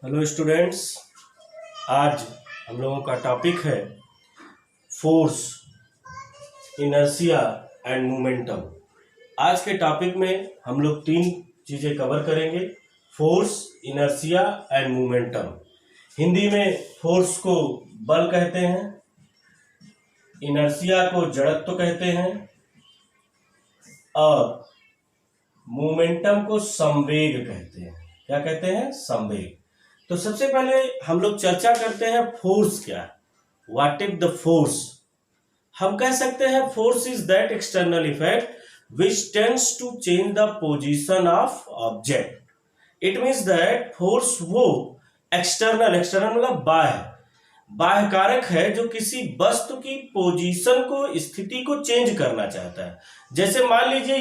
Hello students. आज हम लोगों का टॉपिक है फोर्स, इनर्शिया एंड मोमेंटम। आज के टॉपिक में हम लोग तीन चीज़ें कवर करेंगे: force, inertia and momentum. Hindi में फोर्स को बल कहते हैं, इनर्शिया को जड़त्व कहते हैं और मोमेंटम को संवेग कहते हैं। क्या कहते हैं? संवेग। तो सबसे पहले हम लोग चर्चा करते हैं फोर्स क्या है। What is the force? हम कह सकते हैं force is that external effect which tends to change the position of object. It means that force वो एक्सटर्नल मतलब बाह्य कारक है जो किसी वस्तु की पोजीशन को, स्थिति को चेंज करना चाहता है। जैसे मान लीजिए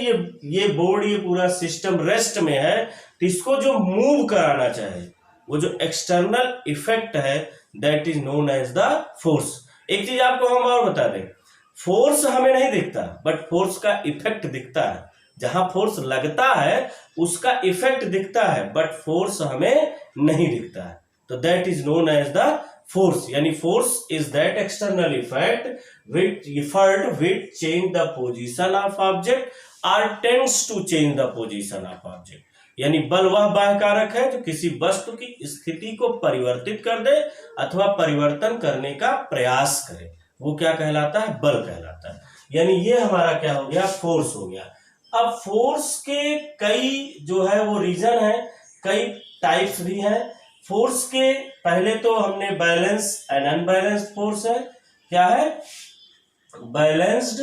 ये बोर्ड, ये पूरा सिस्टम रेस्ट में है, तो इसको जो मूव कराना चाहे, वो जो एक्सटर्नल इफेक्ट है, that is known as the force. एक चीज आपको हम और बता दें, फोर्स हमें नहीं दिखता बट फोर्स का इफेक्ट दिखता है। जहां फोर्स लगता है उसका इफेक्ट दिखता है बट फोर्स हमें नहीं दिखता है। तो that is known as the force. यानी force is that external effect which change the position of object और tends to change the position of object. यानी बल वह बाह्य कारक है जो किसी वस्तु की स्थिति को परिवर्तित कर दे अथवा परिवर्तन करने का प्रयास करे, वो क्या कहलाता है? बल कहलाता है। यानी ये हमारा क्या हो गया? फोर्स हो गया। अब फोर्स के कई जो है वो रीजन है, कई टाइप्स भी हैं फोर्स के। पहले तो हमने बैलेंस एंड अनबैलेंस्ड फोर्स है। क्या है? बैलेंस्ड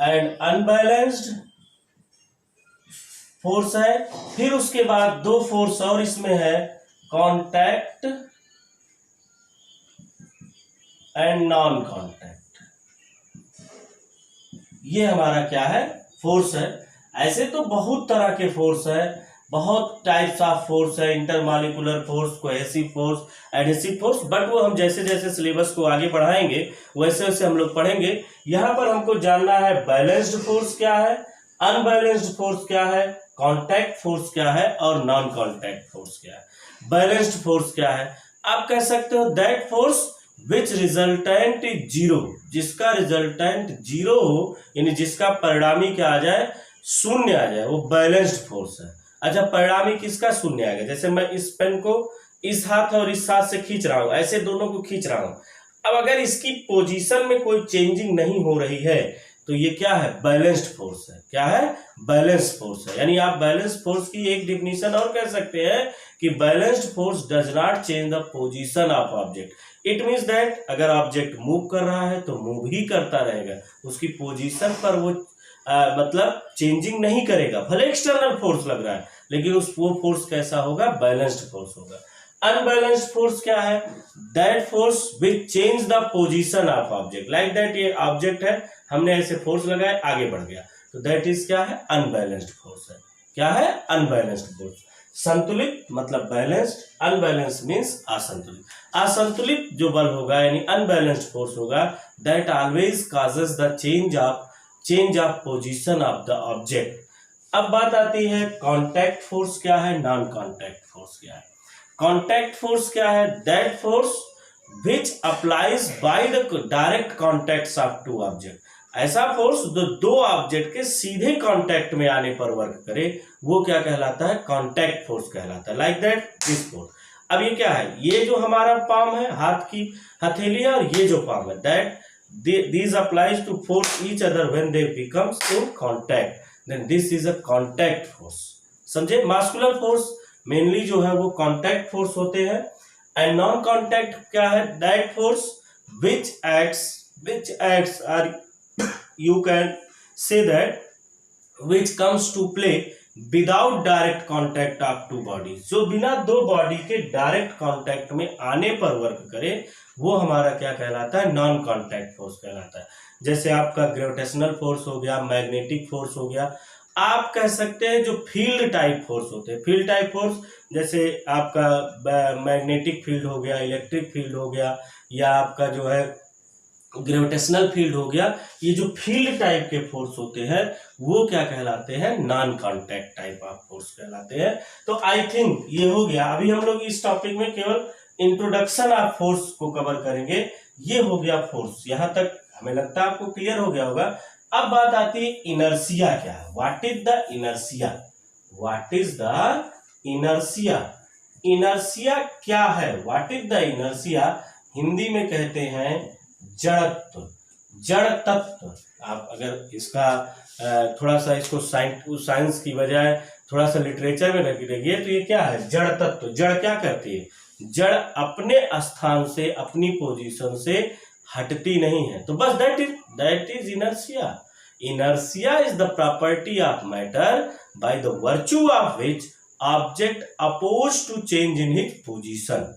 एंड अनबैलेंस्ड फोर्स है। फिर उसके बाद दो फोर्स और इसमें है, कांटेक्ट एंड नॉन कांटेक्ट। ये हमारा क्या है? फोर्स है। ऐसे तो बहुत तरह के फोर्स है, बहुत टाइप्स ऑफ फोर्स है, intermolecular force, cohesive force, adhesive force, but वो हम जैसे जैसे सिलेबस को आगे बढ़ाएंगे वैसे वैसे हम लोग पढ़ेंगे। यहां पर हमको जानना है बैलेंस्ड फोर्स क्या है, अनबैलेंस्ड फोर्स क्या है, कांटेक्ट फोर्स क्या है और नॉन कांटेक्ट फोर्स क्या है। बैलेंस्ड फोर्स क्या है? आप कह सकते हो that force which resultant is zero, जिसका रिजल्टेंट जीरो हो, यानी जिसका परिणामी क्या आ जाए? शून्य आ जाए, वो बैलेंस्ड फोर्स है। अच्छा, परिणामी किसका शून्य आ गया? जैसे मैं इस पेन को इस हाथ और इस हाथ से खींच रहा हूं, ऐसे दोनों को खींच रहा हूं। अब अगर इसकी पोजीशन में कोई चेंजिंग नहीं हो रही है तो ये क्या है? बैलेंस्ड फोर्स है। क्या है? बैलेंस्ड फोर्स है। यानी आप बैलेंस्ड फोर्स की एक डिफिनीशन और कह सकते हैं कि balanced force does not change the position of object. It means that अगर ऑब्जेक्ट मूव कर रहा है तो मूव ही करता रहेगा, उसकी पोजीशन पर वो मतलब चेंजिंग नहीं करेगा। भले एक्सटर्नल फोर्स लग रहा है लेकिन वो फोर्स कैसा होगा? बैलेंस्ड फोर्स होगा। अनबैलेंस्ड फोर्स क्या है? That force which change the position of object. Like that ये ऑब्जेक्ट है, हमने ऐसे फोर्स लगाया, आगे बढ़ गया, तो दैट इज क्या है? अनबैलेंस्ड फोर्स है। क्या है? Unbalanced force. संतुलित मतलब बैलेंस्ड, अनबैलेंस्ड मीन्स असंतुलित। असंतुलित जो बल होगा यानी अनबैलेंस्ड फोर्स होगा, that always causes the change of position of the object. अब बात आती है कांटेक्ट फोर्स क्या है, नॉन कांटेक्ट फोर्स क्या है। कांटेक्ट फोर्स क्या है? That force which applies by the direct contacts of two object. ऐसा फोर्स जो दो ऑब्जेक्ट के सीधे कांटेक्ट में आने पर वर्क करे, वो क्या कहलाता है? कांटेक्ट फोर्स कहलाता है। Like that this force. अब ये क्या है? ये जो हमारा पाम है, हाथ की हथेली है, और ये जो पाम है, that these applies to force each other when they becomes in contact, then this is a contact force। समझे? मास्कुलर फोर्स मेनली जो है वो कांटेक्ट फोर्स होते हैं। एंड नॉन कांटेक्ट क्या है? That force which acts or you can say that which comes to play without direct contact of two body. जो बिना दो बॉडी के डायरेक्ट कॉन्टैक्ट में आने पर वर्क करे, वो हमारा क्या कहलाता है? नॉन कॉन्टैक्ट फोर्स कहलाता है। जैसे आपका ग्रेविटेशनल फोर्स हो गया, मैग्नेटिक फोर्स हो गया। आप कह सकते हैं जो फील्ड टाइप फोर्स होते हैं, फील्ड टाइप फोर्स जैसे आपका मैग्नेटिक फील्ड हो गया, इलेक्ट्रिक फील्ड हो गया, या आपका जो है ग्रेविटेशनल फील्ड हो गया, ये जो फील्ड टाइप के फोर्स होते हैं वो क्या कहलाते हैं, non contact type of force कहलाते हैं। तो आई थिंक ये हो गया। अभी हम लोग इस टॉपिक में केवल इंट्रोडक्शन ऑफ फोर्स को कवर करेंगे। ये हो गया फोर्स, यहां तक हमें लगता है आपको क्लियर हो गया होगा। अब बात आती है इनर्शिया क्या है, what is the inertia, what is the inertia, inertia क्या है, what is the inertia, Hindi में कहते हैं जड़त्व, जड़ तत्व। आप अगर इसका थोड़ा सा इसको साइंस की बजाय थोड़ा सा लिटरेचर में रखिए तो ये क्या है, जड़ तत्व। जड़ क्या करती है, जड़ अपने स्थान से, अपनी पोजीशन से हटती नहीं है। तो बस that is inertia. Inertia is the property of matter by the virtue of which object oppose to change in his position.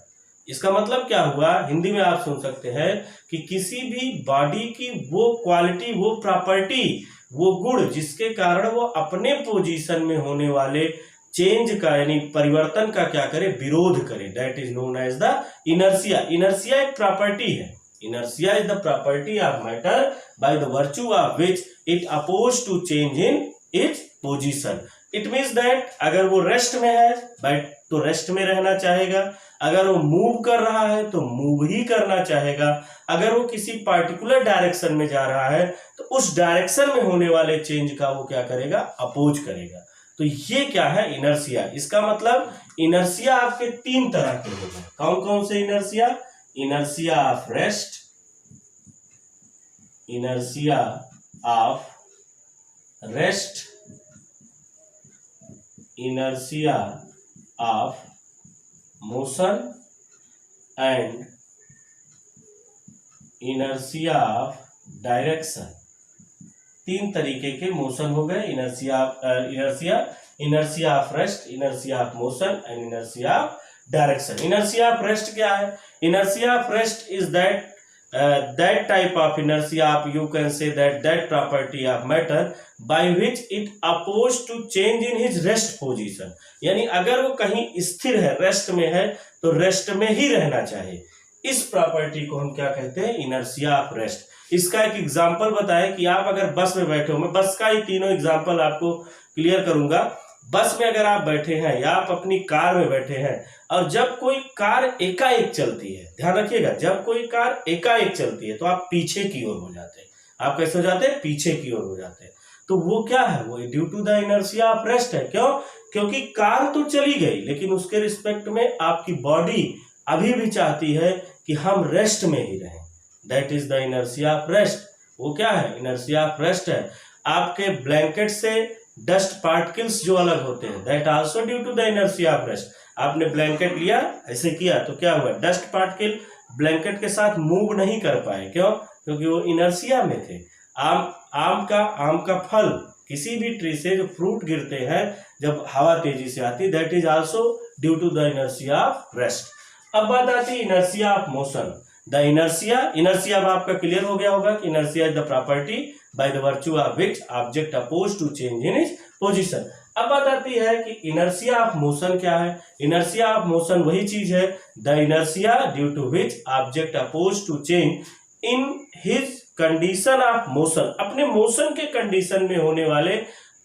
इसका मतलब क्या हुआ, हिंदी में आप सुन सकते हैं कि किसी भी बॉडी की वो क्वालिटी, वो प्रॉपर्टी, वो गुण जिसके कारण वो अपने पोजीशन में होने वाले चेंज का यानी परिवर्तन का क्या करे, विरोध करे, that is known as the inertia. Inertia एक प्रॉपर्टी है, inertia is the property of matter by the virtue of which it oppose to change in its position. It means that अगर वो रेस्ट में है बट तो rest में रहना चाहेगा, अगर वो मूव कर रहा है तो मूव ही करना चाहेगा, अगर वो किसी पार्टिकुलर डायरेक्शन में जा रहा है तो उस डायरेक्शन में होने वाले चेंज का वो क्या करेगा, अपोज करेगा। तो ये क्या है, इनर्शिया। इसका मतलब इनर्शिया आपके तीन तरह के होते हैं। कौन कौन से inertia, inertia of rest, inertia of rest, inertia of motion and inertia of direction. तीन तरीके के मोशन हो गए, inertia of rest, inertia of motion and inertia of direction. Inertia of rest क्या है, inertia of rest is that type of inertia of, you can say that property of matter by which it opposed to change in his rest position। यानी अगर वो कहीं स्थिर है, rest में है तो रेस्ट में ही रहना चाहिए। इस प्रॉपर्टी को हम क्या कहते हैं, इनर्शिया ऑफ रेस्ट। इसका एक एग्जांपल बताएं कि आप अगर बस में बैठे हो, मैं बस का ही तीनों एग्जांपल आपको क्लियर करूंगा। बस में अगर आप बैठे हैं या आप अपनी कार में बैठे हैं और जब कोई कार एकाएक चलती है, ध्यान रखिएगा, जब कोई कार एकाएक चलती है तो आप पीछे की ओर हो जाते हैं। आप कैसे हो जाते हैं, पीछे की ओर हो जाते हैं। तो वो क्या है, वो due to the inertia of rest है। क्यों, क्योंकि कार तो चली गई लेकिन उसके रिस्पेक्ट में आपकी बॉडी अभी भी चाहती है कि हम रेस्ट में ही रहें, that is the inertia of rest. वो क्या है, इनर्शिया ऑफ रेस्ट है। आपके ब्लैंकेट से डस्ट पार्टिकल्स जो अलग होते हैं, that also due to the inertia of rest. आपने ब्लैंकेट लिया, ऐसे किया तो क्या हुआ, डस्ट पार्टिकल ब्लैंकेट के साथ मूव नहीं कर पाए। क्यों, क्योंकि वो इनर्शिया में थे। आम का फल, किसी भी ट्री से जो फ्रूट गिरते हैं जब हवा तेजी से आती, that is also due to the inertia of rest. अब बात आती है inertia of motion. The inertia अब आपका क्लियर हो गया होगा कि inertia is the property by the virtue of which object oppose to change in is position. अब बात आती है कि इनर्शिया ऑफ मोशन क्या है। इनर्शिया ऑफ मोशन वही चीज है, the inertia due to which object oppose to change in his condition of motion, अपने मोशन के कंडीशन में होने वाले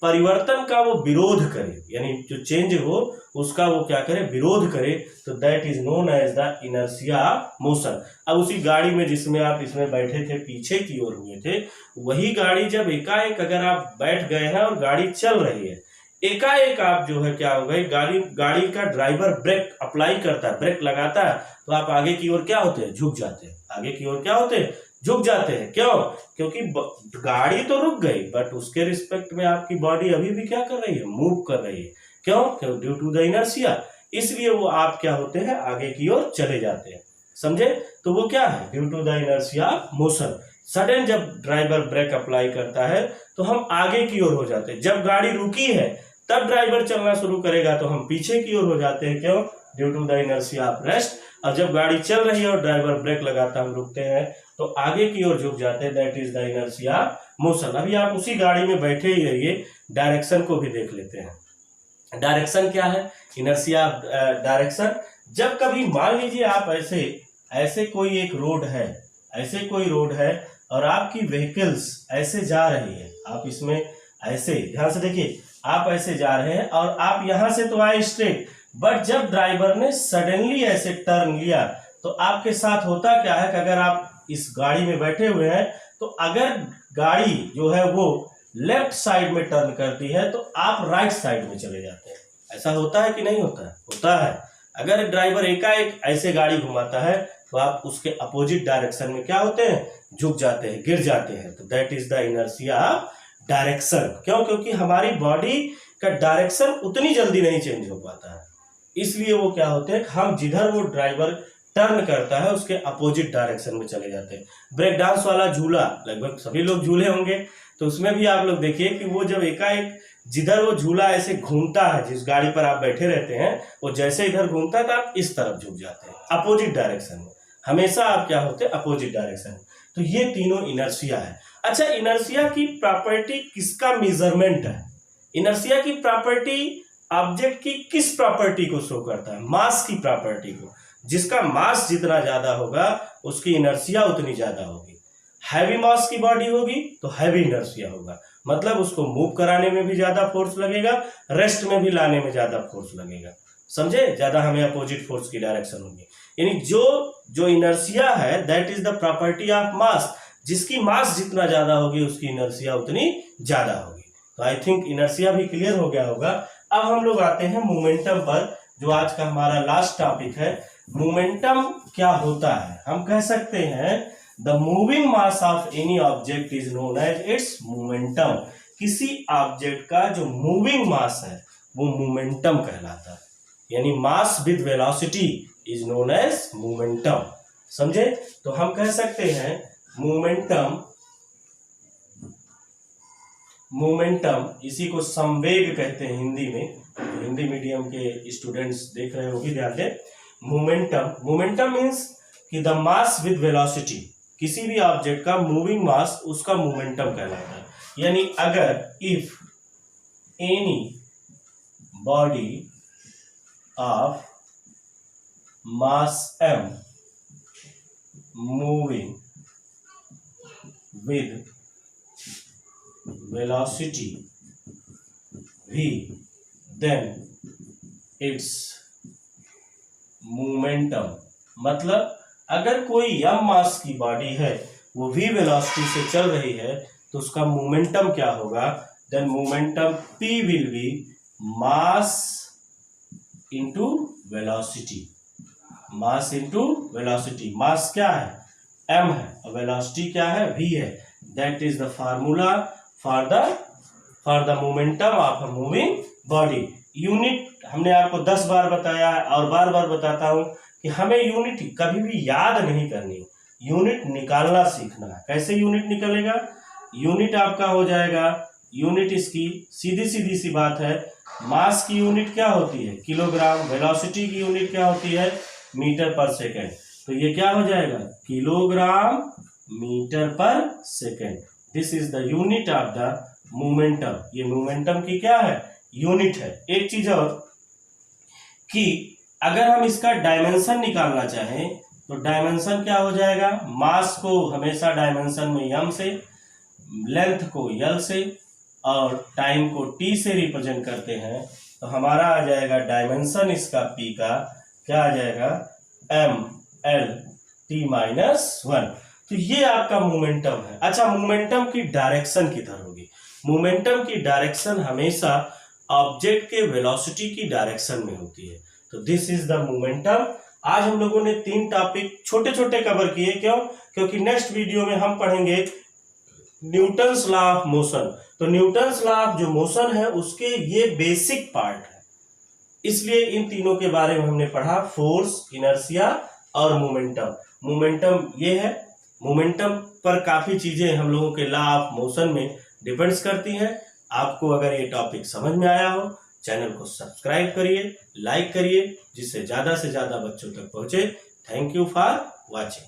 परिवर्तन का वो विरोध करे, यानी जो चेंज हो उसका वो क्या करे, विरोध करे। तो that is known as the inertia of motion. अब उसी गाड़ी में जिसमें आप इसमें बैठे थे, पीछे की ओर हुए थे, वही गाड़ी जब एकाएक अगर आप बैठ गए हैं और गाड़ी चल रही है, एकाएक आप जो है क्या हो गई, गाड़ी का ड्राइवर ब्रेक अप्लाई करता है, ब्रेक लगाता है, तो आप आगे की ओर क्या होते हैं, झुक जाते हैं। आगे की ओर क्या होते हैं, झुक जाते हैं। क्यों, क्योंकि गाड़ी तो रुक गई बट उसके रिस्पेक्ट में आपकी बॉडी अभी भी क्या कर रही है, मूव कर रही है। क्यों, ड्यू टू द इनर्शिया, इसलिए वो आप क्या होते हैं, आगे की ओर चले जाते हैं। समझे, तो वो क्या है, due to the inertia motion. Sudden जब ड्राइवर ब्रेक अप्लाई करता है तो हम आगे की ओर हो जाते हैं। जब गाड़ी रुकी है तब ड्राइवर चलना शुरू करेगा तो हम पीछे की ओर हो जाते हैं। क्यों, due to the inertia of rest. और जब गाड़ी चल रही है और ड्राइवर ब्रेक लगाता हम रुकते हैं तो आगे की ओर झुक जाते हैं, that is the inertia motion. अभी आप उसी गाड़ी में बैठे ही रहिए, डायरेक्शन को भी देख लेते हैं। डायरेक्शन क्या है, इनर्शिया डायरेक्शन। जब कभी मान लीजिए आप ऐसे कोई एक रोड है, ऐसे कोई रोड है और आपकी व्हीकल्स ऐसे जा रही है, आप इसमें ऐसे ध्यान से देखिए, आप ऐसे जा रहे हैं और आप यहां से तो आए स्ट्रेट, बट जब ड्राइवर ने सडनली ऐसे टर्न लिया तो आपके साथ होता क्या है कि अगर आप इस गाड़ी में बैठे हुए हैं तो अगर गाड़ी जो है वो लेफ्ट साइड में टर्न करती है तो आप राइट साइड में चले जाते हैं। ऐसा होता है कि नहीं होता है? होता है। अगर ड्राइवर एकाएक ऐसे गाड़ी घुमाता है तो आप उसके अपोजिट डायरेक्शन में क्या होते हैं, झुक जाते हैं, गिर जाते हैं। तो that is the inertia of direction. क्यों? क्योंकि हमारी बॉडी का डायरेक्शन उतनी जल्दी नहीं चेंज हो पाता है, इसलिए वो क्या होते हैं, हम जिधर वो ड्राइवर टर्न करता है उसके अपोजिट डायरेक्शन में चले जाते हैं। ब्रेक डांस वाला झूला लगभग सभी लोग झूले होंगे, तो उसमें भी आप लोग देखिए कि वो जब एकाएक जिधर वो झूला ऐसे घूमता है, जिस गाड़ी पर आप बैठे रहते हैं, वो जैसे इधर घूमता है तो आप इस तरफ झुक जाते हैं, अपोजिट डायरेक्शन में। हमेशा आप क्या होते हैं, अपोजिट डायरेक्शन। तो ये तीनों इनर्शिया है। अच्छा, इनर्शिया की प्रॉपर्टी किसका मेजरमेंट है? इनर्शिया की प्रॉपर्टी ऑब्जेक्ट की किस प्रॉपर्टी को शो करता है? मास की प्रॉपर्टी को। जिसका मास जितना ज्यादा होगा उसकी इनर्शिया उतनी ज्यादा होगी। हैवी मास की बॉडी होगी तो हैवी इनर्शिया होगा, मतलब उसको मूव कराने में भी ज्यादा फोर्स लगेगा, रेस्ट में भी लाने में ज्यादा फोर्स लगेगा। समझे? ज्यादा हमें अपोजिट फोर्स की डायरेक्शन होगी। यानी जो इनर्शिया है that is the property of mass. जिसकी मास जितना ज्यादा होगी उसकी इनर्शिया उतनी ज्यादा होगी। तो आई थिंक इनर्शिया भी क्लियर हो गया होगा। अब हम लोग आते हैं मोमेंटम पर, जो आज का हमारा लास्ट टॉपिक है। मोमेंटम क्या होता है? हम कह सकते हैं the moving mass of any object is known as its momentum. किसी ऑब्जेक्ट का जो मूविंग मास है वो मोमेंटम कहलाता है। यानी mass with velocity is known as momentum. समझे? तो हम कह सकते हैं मोमेंटम इसी को संवेग कहते हैं हिंदी में। हिंदी मीडियम के स्टूडेंट्स देख रहे हो भी ध्यान दें। मोमेंटम मीन्स कि द मास विद वेलोसिटी, किसी भी ऑब्जेक्ट का मूविंग मास उसका मोमेंटम कहलाता है। यानी अगर if any body of mass m moving with velocity v, then its momentum. मतलब अगर कोई m मास की बॉडी है वो v वेलोसिटी से चल रही है तो उसका मोमेंटम क्या होगा? Then momentum p will be mass into velocity. Mass into velocity. Mass क्या है? m है और वेलोसिटी क्या है? v है। That is the formula for the momentum of a moving body. Unit हमने आपको 10 बार बताया है और बार बार बताता हूं कि हमें यूनिट कभी भी याद नहीं करनी, यूनिट निकालना सीखना है। कैसे यूनिट निकलेगा? यूनिट आपका हो जाएगा, यूनिट इसकी सीधी सी बात है, मास की यूनिट क्या होती है? किलोग्राम। वेलोसिटी की यूनिट क्या होती है? मीटर पर सेकेंड। तो ये क्या हो जाएगा? किलोग्राम मीटर पर second. This is the unit of the momentum. ये मोमेंटम की क्या है? यूनिट है। एक चीज और कि अगर हम इसका डायमेंशन निकालना चाहें तो डायमेंशन क्या हो जाएगा? मास को हमेशा डायमेंशन में m से, लेंथ को l से और टाइम को t से रिप्रेजेंट करते हैं। तो हमारा आ जाएगा डायमेंशन इसका p का क्या आ जाएगा? mL-t-1। तो ये आपका मोमेंटम है। अच्छा, मोमेंटम की डायरेक्शन किधर होगी? मोमेंटम की डायरेक्शन हमेशा ऑब्जेक्ट के वेलोसिटी की डायरेक्शन में होती है। तो दिस इज द मोमेंटम। आज हम लोगों ने 3 टॉपिक छोटे छोटे कवर किए। क्यों? क्योंकि नेक्स्ट वीडियो में हम पढ़ेंगे न्यूटन्स लॉ ऑफ मोशन। तो न्यूटन्स लॉ ऑफ जो मोशन है उसके ये बेसिक पार्ट है, इसलिए इन तीनों के बारे में हमने पढ़ा, फोर्स, इनर्शिया और मोमेंटम। मोमेंटम ये है। मोमेंटम पर काफी चीजें हम लोगों के लॉ ऑफ मोशन में डिपेंड्स करती हैं। आपको अगर ये टॉपिक समझ में आया हो, चैनल को सब्सक्राइब करिए, लाइक करिए, जिससे ज्यादा से ज्यादा बच्चों तक पहुंचे। Thank you for watching.